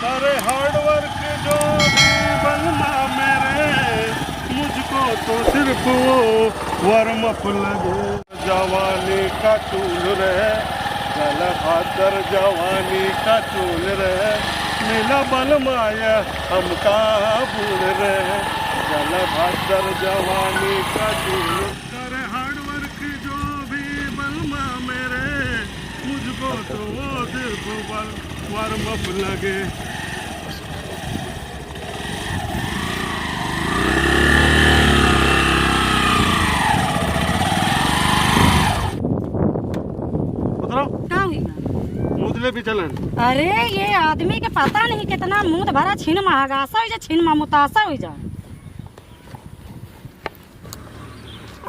अरे hard work जो भी बलमा मेरे, मुझको तो सिर्फ वो वार्म अप लगे। जवानी का चूल रहे, चल हाथर जवानी का चूल रहे, मिला बलमाया हमका भूल रहे, चल हाथर जवानी का चूल। अरे हार्ड वर्क जो भी बलमा मेरे, मुझको तो वो सिर्फ वार्म अप लगे। मुदले भी चलन। अरे ये आदमी के पता नहीं कितना मुंह भरा छीन महागासा हो जा, छीन मुतासा हो जा।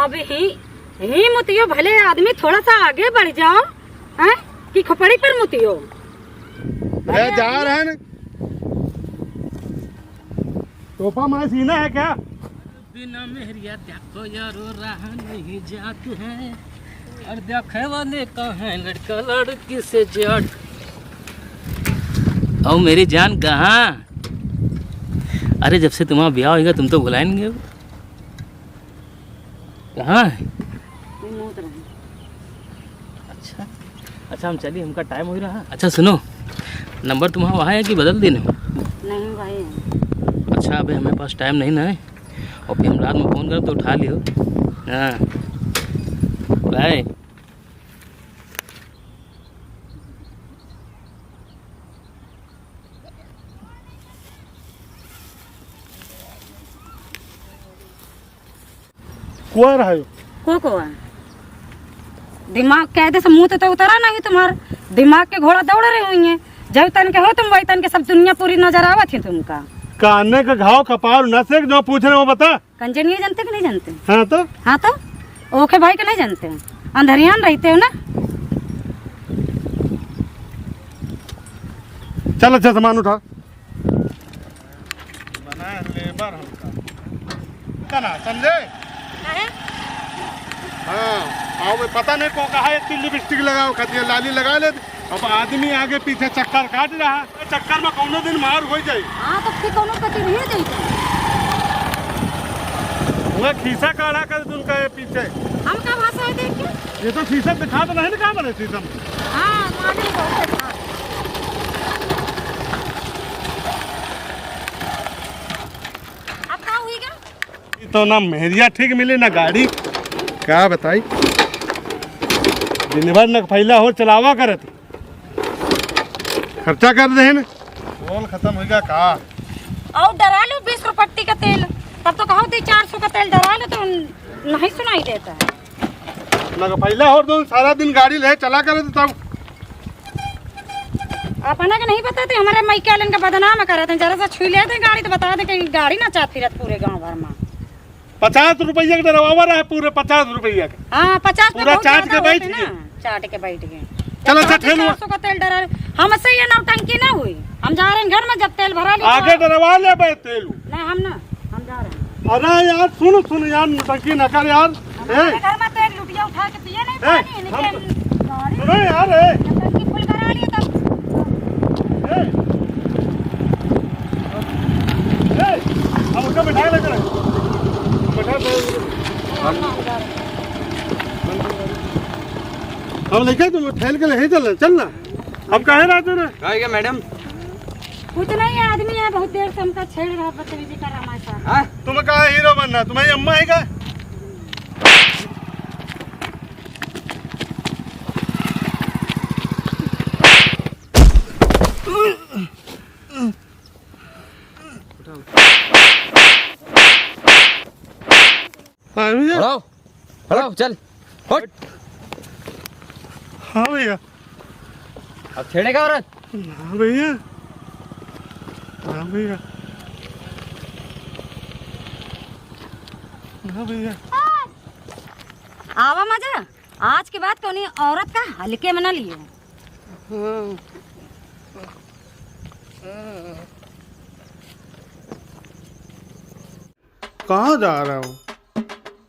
अब ही मुतियो, भले आदमी थोड़ा सा आगे बढ़ जाओ हैं कि खोपड़ी पर मुतियो। जा रहे हैं टोपा मारे सीना है क्या? बिना मेहरिया देखो यारो रहा नहीं जात है, और देखे वाले कहाँ लड़का लड़की से जाट। ओ मेरी जान कहाँ? अरे जब से तुम्हारा ब्याह होगा तुम तो बुलाएंगे। कहाँ है? अच्छा हम चलिए, हमका टाइम हो रहा है। अच्छा सुनो, नंबर तुम्हारा वहाँ है कि बदल देने? नहीं भाई। अच्छा अबे हमारे पास टाइम नहीं ना है, और फिर हम रात में फ़ोन करें तो उठा लियो। हाँ बाय। कुआ रहा है को दिमाग कहते से मुंह तो उतरा नहीं, तुम्हार दिमाग के घोड़ा दौड़ रहे हुई हैं। जब तन के हो तुम वही तन के सब दुनिया पूरी नजर आवत है तुमका। काने का घाव कपार नसे जो पूछ रहे हो बता। कंजन ये जानते कि नहीं जानते? हाँ तो ओके भाई के नहीं जानते, अंधरियान रहते हो ना। चल अच्छा सामान उठा। बना लेबर हमका ना समझे। हाँ आओ पता नहीं को कहा है, इतनी लिपस्टिक लगाओ खाती लाली लगा ले। अब आदमी आगे पीछे चक्कर काट रहा, चक्कर में कौनो दिन मार हो जाए। हाँ तो फिर कौनो कति नहीं जाई। वह खीसा काढ़ा कर उनका पीछे। हम का भाषा है देख के? ये तो शीशा दिखा तो नहीं दिखा बने शीशा में। हाँ मालूम बहुत अच्छा। अब क्या हुईगा? तो ना मेहरिया ठीक मिली ना गाड़ी, क्या बताई। दिन भर न फैला हो चलावा करत, खर्चा कर रहे हैं। बोल खत्म होगा का। और डरा लो 20 रुपट्टी का तेल, तब तो कहो 400 का तेल डरा लो तो नहीं सुनाई देता है। न फैला हो तो सारा दिन गाड़ी ले चला करे तो तब अपना के नहीं बताते, हमारे माइके वाले का बदनाम करते हैं। जरा सा छू लेते गाड़ी तो बता दे कि गाड़ी ना चाह फिरत पूरे गांव भर में। 50 रुपया का डरवावा रहा, पूरे 50 रुपया का। हाँ 50 पूरा चाट के बैठ ना, चाट के बैठ गए। चलो अच्छा ठेल 400 का तेल डरा। हमसे ये नौटंकी ना हुई, हम जा रहे हैं घर में, जब तेल भरा लिया आगे डरवा ले बे तेल। नहीं हम जा रहे हैं। अरे यार सुन यार, नौटंकी न कर यार। घर में तेल लुटिया उठा के पिए नहीं पानी, लेकिन सुनो यार नौटंकी फुल करा लिए तब। अब उसका बैठा लेकर हम लेके तुम ठहल के ले चलना। अब कहे रहा तू ना मैडम? कुछ नहीं है, आदमी है बहुत देर से हमका छेड़ रहा, बदतमीजी कर रहा हमारे साथ। तुम्हें कहा हीरो बनना, तुम्हारी अम्मा है क्या? हेलो चल हट। हाँ भैया। अब छेड़ेगा औरत? हाँ भैया, हाँ भैया, हाँ भैया। आवा मजा, आज के बाद कौन औरत का हल्के में ना लियो। कहाँ जा रहा हूँ?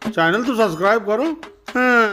चैनल तो सब्सक्राइब करो। हाँ।